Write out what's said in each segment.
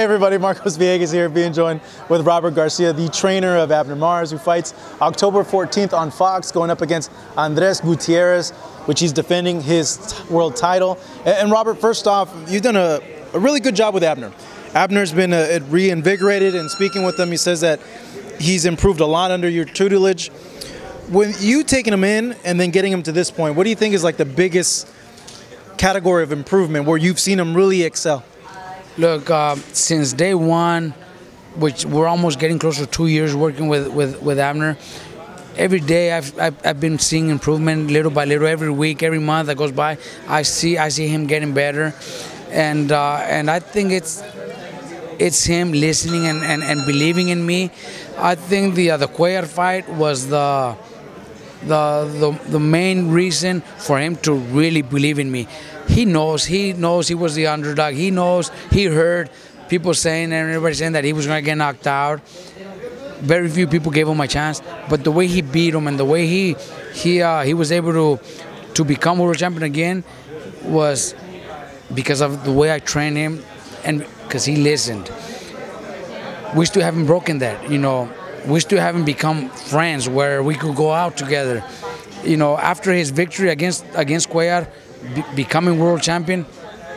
Hey everybody, Marcos Villegas here, being joined with Robert Garcia, the trainer of Abner Mars, who fights October 14th on Fox, going up against Andres Gutierrez, which he's defending his world title. And Robert, first off, you've done a really good job with Abner. Abner's been reinvigorated, and speaking with him, he says that he's improved a lot under your tutelage. When you taking him in and then getting him to this point, what do you think is like the biggest category of improvement where you've seen him really excel? Look, since day one, which we're almost getting close to 2 years working with Abner, every day I've been seeing improvement little by little. Every week, every month that goes by, I see him getting better, and I think it's him listening and believing in me. I think the Cuellar fight was the main reason for him to really believe in me. He knows he was the underdog. He knows, he heard people saying and everybody saying that he was going to get knocked out. Very few people gave him a chance, but the way he beat him and the way he was able to become world champion again was because of the way I trained him and because he listened. We still haven't broken that, you know. We still haven't become friends where we could go out together. You know, after his victory against Cuellar, becoming world champion,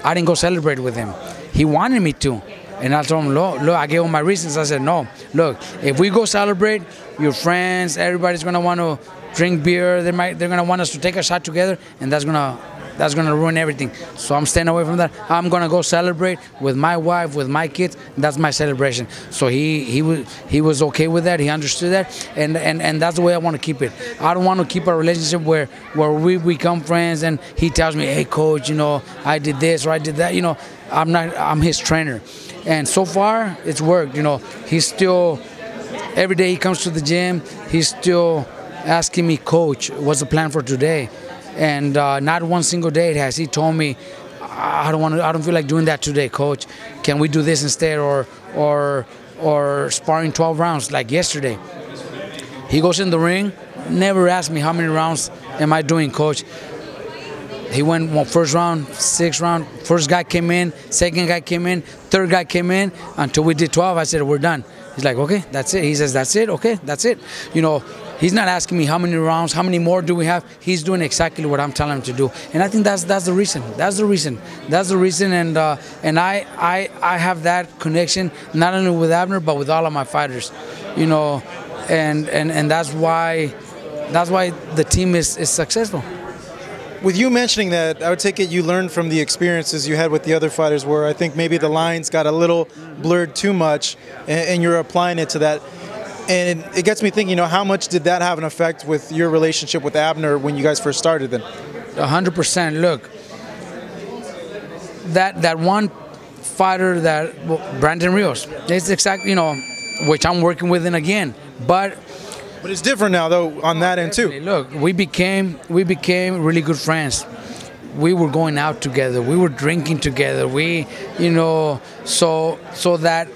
I didn't go celebrate with him. He wanted me to, and I told him, look, I gave him my reasons. I said, no, look, if we go celebrate, your friends, everybody's gonna want to drink beer. They're gonna want us to take a shot together, and that's gonna ruin everything. So I'm staying away from that. I'm gonna go celebrate with my wife, with my kids. That's my celebration. So he was okay with that. He understood that, and that's the way I want to keep it. I don't want to keep a relationship where we become friends and he tells me, hey coach, you know, I did this or I did that. You know, I'm his trainer, and so far it's worked. You know, he's still, every day he comes to the gym, he's still asking me, coach, what's the plan for today? And not one single day has he told me, I don't feel like doing that today, coach. Can we do this instead, or sparring 12 rounds like yesterday? He goes in the ring, never asked me how many rounds am I doing, coach. He went first round, sixth round, first guy came in, second guy came in, third guy came in, until we did 12. I said, we're done. He's like, okay, that's it. He says, that's it, okay, that's it. You know, he's not asking me how many rounds, how many more do we have. He's doing exactly what I'm telling him to do, and I think that's the reason. That's the reason. That's the reason. And I have that connection not only with Abner but with all of my fighters, you know, and that's why the team is successful. With you mentioning that, I would take it you learned from the experiences you had with the other fighters where I think maybe the lines got a little blurred too much, and you're applying it to that. And it gets me thinking, you know, how much did that have an effect with your relationship with Abner when you guys first started then? 100%. Look, that one fighter, Brandon Rios, it's exactly, you know, which I'm working with him again. But it's different now, though, on that end too. Look, we became really good friends. We were going out together. We were drinking together. We, you know, so that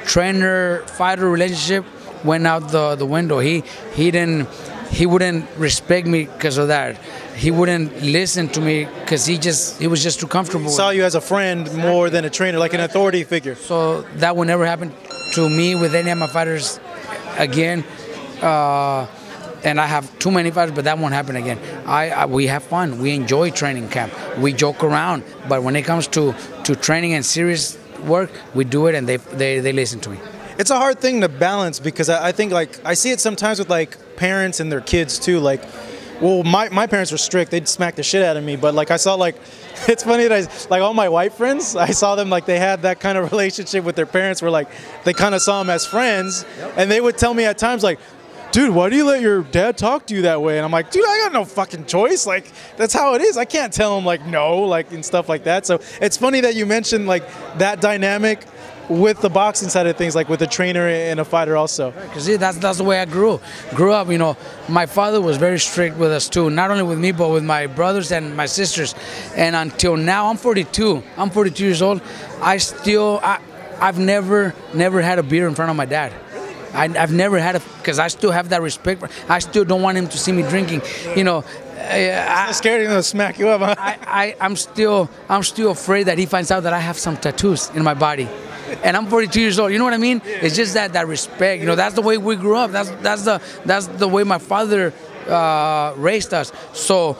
trainer-fighter relationship went out the window. He wouldn't respect me because of that. He wouldn't listen to me because he was just too comfortable. He saw you as a friend more than a trainer, like an authority figure. So that would never happen to me with any of my fighters again. And I have too many fighters, but that won't happen again. We have fun. We enjoy training camp. We joke around, but when it comes to training and serious work, we do it, and they listen to me. It's a hard thing to balance because I think, like, I see it sometimes with like parents and their kids too. Like, well, my parents were strict; they'd smack the shit out of me. But like, I saw, like, it's funny that like all my white friends, I saw them like they had that kind of relationship with their parents where like they kind of saw them as friends, and they would tell me at times like, dude, why do you let your dad talk to you that way? And I'm like, dude, I got no fucking choice. Like, that's how it is. I can't tell him like no, like, and stuff like that. So it's funny that you mentioned like that dynamic with the boxing side of things, like with a trainer and a fighter also. Because that's the way I grew up. You know, my father was very strict with us too, not only with me but with my brothers and my sisters. And until now, I'm 42. I'm 42 years old. I've never had a beer in front of my dad. I've never had because I still have that respect. I still don't want him to see me drinking. You know, I'm scared he's gonna smack you up. Huh? I'm still afraid that he finds out that I have some tattoos in my body. and I'm 42 years old. You know what I mean? It's just that respect. You know, that's the way we grew up. That's the way my father raised us. So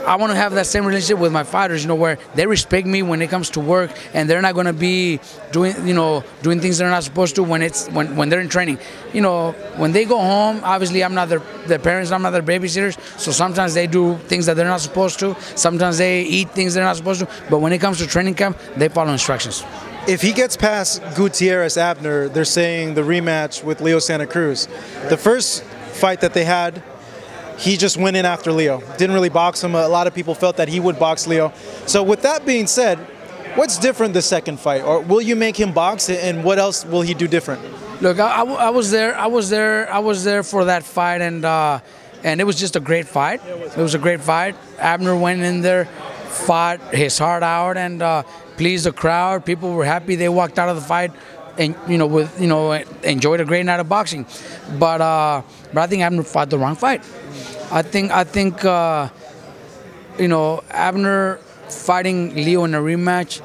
I want to have that same relationship with my fighters, you know, where they respect me when it comes to work, and they're not going to be doing things they're not supposed to when they're in training. You know, when they go home, obviously I'm not their parents, I'm not their babysitters, so sometimes they do things that they're not supposed to. Sometimes they eat things they're not supposed to. But when it comes to training camp, they follow instructions. If he gets past Gutierrez Abner, they're saying the rematch with Leo Santa Cruz. The first fight that they had, he just went in after Leo. Didn't really box him. A lot of people felt that he would box Leo. So with that being said, what's different the second fight? Or will you make him box, and what else will he do different? Look, I was there for that fight, and it was just a great fight. It was a great fight. Abner went in there, fought his heart out, and pleased the crowd. People were happy. They walked out of the fight and enjoyed a great night of boxing. But I think Abner fought the wrong fight. I think Abner fighting Leo in a rematch,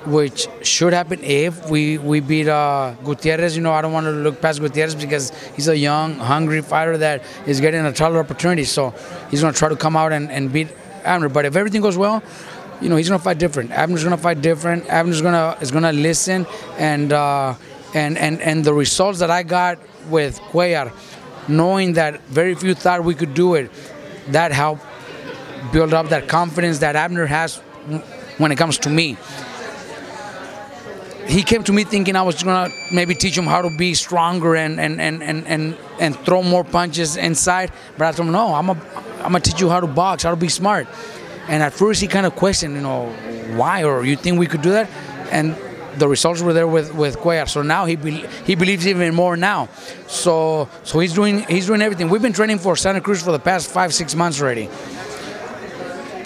which should happen if we beat Gutierrez. You know, I don't want to look past Gutierrez because he's a young, hungry fighter that is getting a ton of opportunities. So he's going to try to come out and beat Abner. But if everything goes well, you know, he's going to fight different. Abner's going to fight different. Abner's is going to listen, and the results that I got with Cuellar, knowing that very few thought we could do it, that helped build up that confidence that Abner has when it comes to me. He came to me thinking I was going to maybe teach him how to be stronger and throw more punches inside, but I told him, no, I'm gonna teach you how to box, how to be smart. And at first he kind of questioned, you know, why, or you think we could do that? And the results were there with Cuellar. So now he believes even more now. So he's doing everything. We've been training for Santa Cruz for the past 5-6 months already.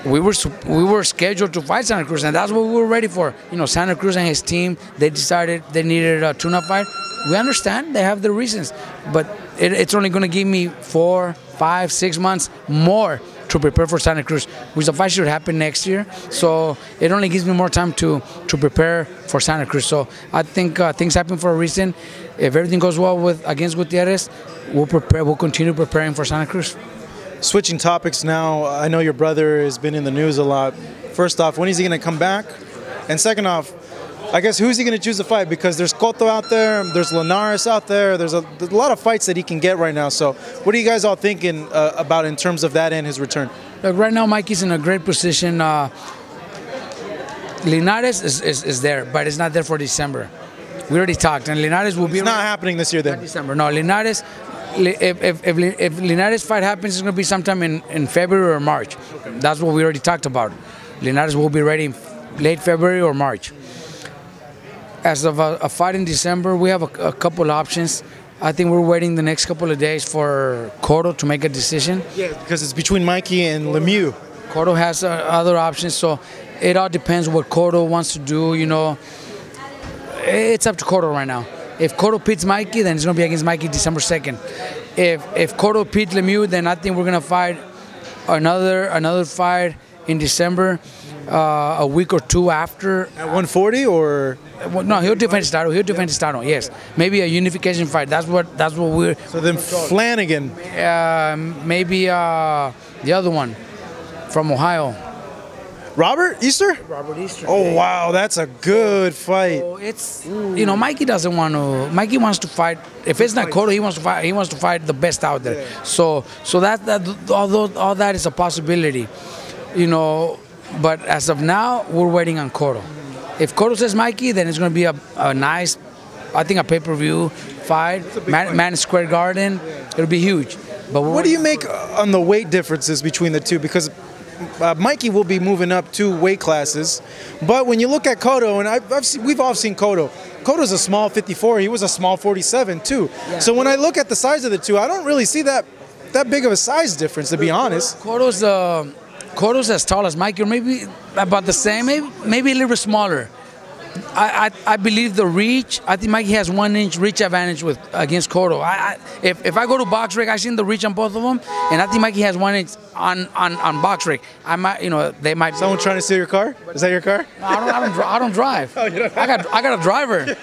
We were scheduled to fight Santa Cruz, and that's what we were ready for. You know, Santa Cruz and his team, they decided they needed a tune-up fight. We understand they have their reasons, but it's only going to give me 4, 5, 6 months more to prepare for Santa Cruz, which the fight should happen next year. So it only gives me more time to prepare for Santa Cruz. So I think things happen for a reason. If everything goes well against Gutierrez, we'll continue preparing for Santa Cruz. Switching topics now, I know your brother has been in the news a lot. First off, when is he going to come back? And second off, I guess who's he going to choose to fight? Because there's Cotto out there, there's Linares out there, there's a lot of fights that he can get right now. So what are you guys all thinking about in terms of that and his return? Look, right now Mikey's in a great position. Linares is there, but it's not there for December. We already talked, and Linares will be... It's not happening this year then? Not December. No, Linares... If Linares fight happens, it's going to be sometime in February or March. Okay. That's what we already talked about. Linares will be ready in late February or March. As of a fight in December, we have a couple options. I think we're waiting the next couple of days for Cotto to make a decision. Yeah, because it's between Mikey and Lemieux. Cotto has other options, so it all depends what Cotto wants to do. You know, it's up to Cotto right now. If Cotto beats Mikey, then it's going to be against Mikey December 2nd. If Cotto beats Lemieux, then I think we're going to fight another fight in December, a week or two after. At 140 or? No, he'll defend his title. He'll defend his title. Yes, maybe a unification fight. That's what we're. So then Flanagan. Maybe the other one from Ohio. Robert Easter? Robert Easter. Oh, wow, that's a good fight. So it's, you know, Mikey doesn't want to. Mikey wants to fight. If it's not Cotto, he wants to fight. He wants to fight the best out there. Yeah. So that all that is a possibility, you know. But as of now, we're waiting on Cotto. If Cotto says Mikey, then it's going to be a nice, I think, a pay-per-view fight. Man Square Garden. Yeah. It'll be huge. But what do you make on the weight differences between the two? Because Mikey will be moving up 2 weight classes, but when you look at Cotto, and we've all seen Cotto. Cotto's a small 54. He was a small 47 too. Yeah. So when I look at the size of the two, I don't really see that big of a size difference, to be honest. Cotto's as tall as Mikey, or maybe about the same, maybe a little bit smaller. I believe the reach. I think Mikey has 1 inch reach advantage against Cotto. If I go to box rig, I seen the reach on both of them, and I think Mikey has 1 inch on box rig. I might, they might. Someone trying to steal your car? Is that your car? I don't drive. Oh, you don't. I got a driver.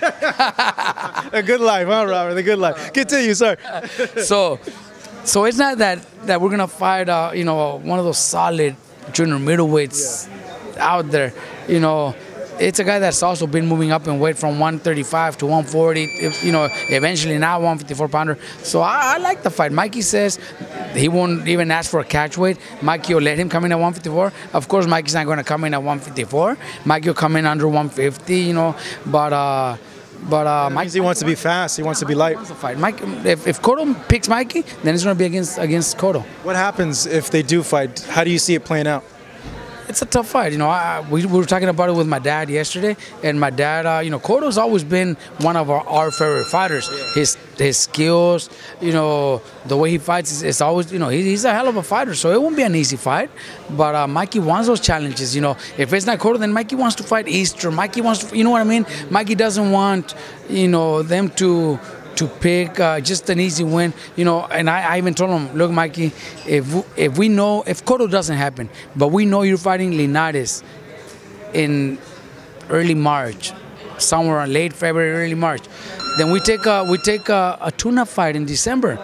A good life, huh, Robert? The good life. Continue, sir. So it's not that we're gonna fight, one of those solid junior middleweights out there, It's a guy that's also been moving up in weight from 135 to 140, eventually now 154 pounder. So I like the fight. Mikey says he won't even ask for a catch weight. Mikey will let him come in at 154. Of course, Mikey's not going to come in at 154. Mikey will come in under 150, but Mikey, he wants to be fast. He wants to be light. Fight. Mike, if Cotto picks Mikey, then it's going to be against Cotto. What happens if they do fight? How do you see it playing out? It's a tough fight. We were talking about it with my dad yesterday, and my dad, Cotto's always been one of our favorite fighters. His skills, the way he fights is always, he's a hell of a fighter. So it won't be an easy fight. But Mikey wants those challenges. If it's not Cotto, then Mikey wants to fight Easter. Mikey wants to, you know what I mean? Mikey doesn't want, them to pick just an easy win, and I even told him, look, Mikey, if Cotto doesn't happen, but we know you're fighting Linares in early March, somewhere late February, early March, then we take a tune-up fight in December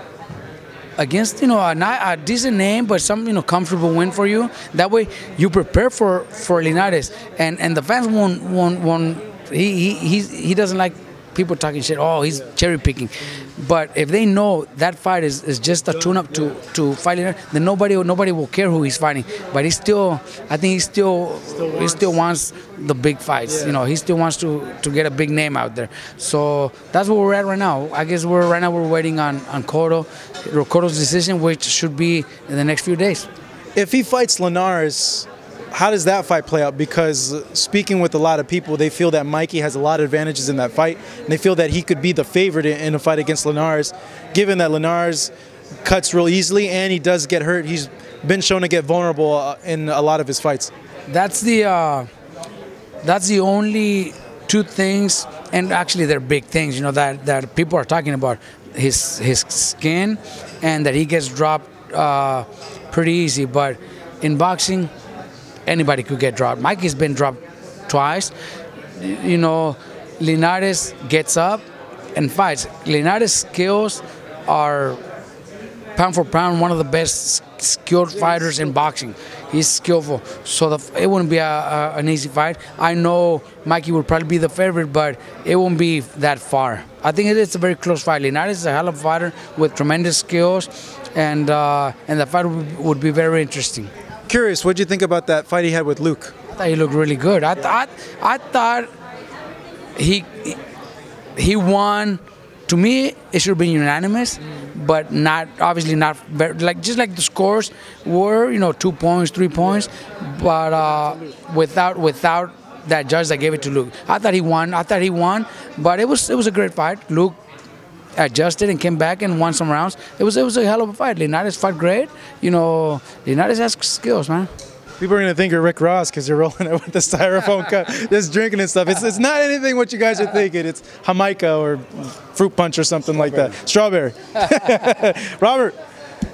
against a decent name, but some comfortable win for you. That way you prepare for Linares, and the fans won't. He doesn't like people talking shit. Oh, he's cherry picking. But if they know that fight is just a tune-up to fight Linares, then nobody will care who he's fighting. But I think he still wants the big fights. Yeah. He still wants to get a big name out there. So that's where we're at right now. I guess we're waiting on Cotto's decision, which should be in the next few days. If he fights Linares, how does that fight play out? Because speaking with a lot of people, they feel that Mikey has a lot of advantages in that fight, and they feel that he could be the favorite in a fight against Linares, given that Linares cuts real easily and he does get hurt. He's been shown to get vulnerable in a lot of his fights. That's the only two things, and actually they're big things, that people are talking about. His skin, and that he gets dropped pretty easy. But in boxing, anybody could get dropped. Mikey's been dropped twice. Linares gets up and fights. Linares' skills are pound for pound one of the best skilled fighters in boxing. He's skillful, so it wouldn't be an easy fight. I know Mikey would probably be the favorite, but it won't be that far. I think it's a very close fight. Linares is a hell of a fighter with tremendous skills, and the fight would be very interesting. Curious, what did you think about that fight he had with Luke? I thought he looked really good. I thought he won. To me, it should have been unanimous, but obviously not very, just like the scores were, 2 points, 3 points, but without that judge that gave it to Luke. I thought he won, but it was a great fight. Luke adjusted and came back and won some rounds. It was a hell of a fight. Linares fought great. Linares has skills, man. People are going to think you're Rick Ross because you're rolling it with the styrofoam cup, just drinking and stuff. It's not anything what you guys are thinking. It's Jamaica or fruit punch or something like that. Strawberry. Robert,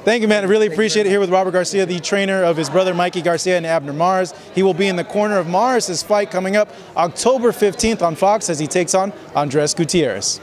thank you, man. I really appreciate it here with Robert Garcia, the trainer of his brother Mikey Garcia and Abner Mars. He will be in the corner of Mars' fight coming up October 15th on Fox as he takes on Andres Gutierrez.